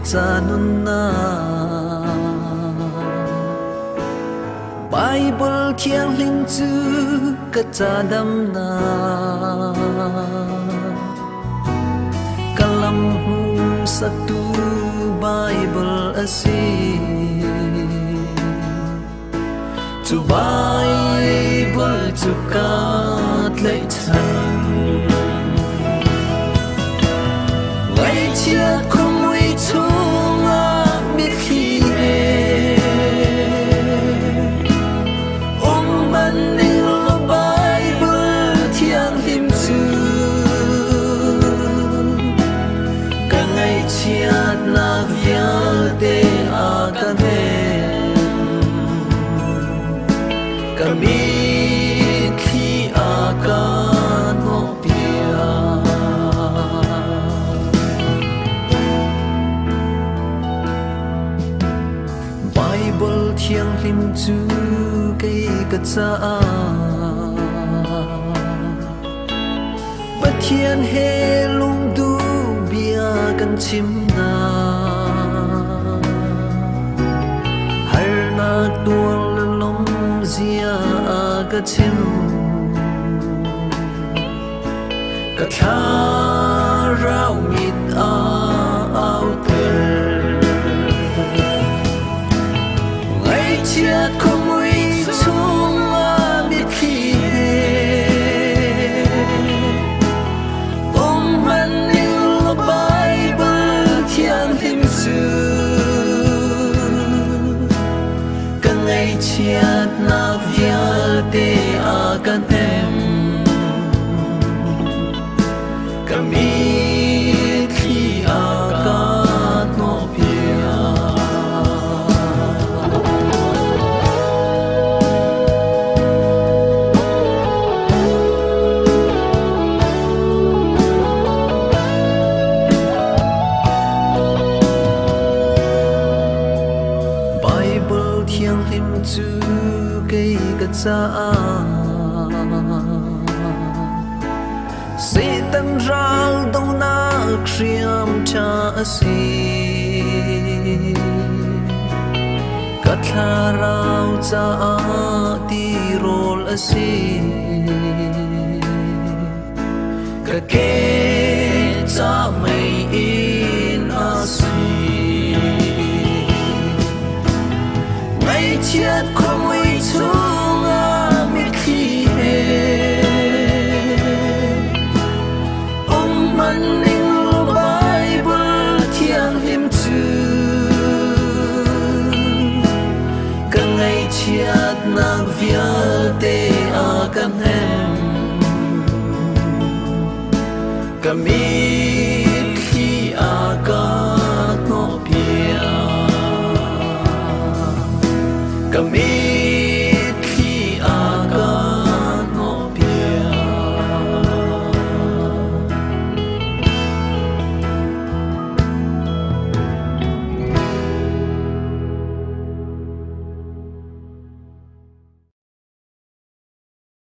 zanun na Bible thiang lim chu ka chadam na kalam hu satu Bible asi to Bible to God lấy thân ngay chia không nguy chung biết khi ông man ninh lo Bible thiang lim chu cả ngày chia na vial de akan kami khi akan mo pia Bible thiang lim chu cây cất sa bất thiên he lung du bia kan chim na har na tual lom zia ka chim ka tha rau mit ao ter ngay chiat không nguy chung biết khi ông man yêu Bible thiang lim chu cả ngày chiat na vial te akan kami khi akan mo pia Bible thiang lim chu cây cất sa Satan ral đâu na kriam cha asi katha rau cha ti rol asi ka ke cha mai in asi ngay chiat không nguy chung biết khi ông man ninh lo Bible thiang lim chu cả ngày chiat na vial te akan kami khi akan mo pia kami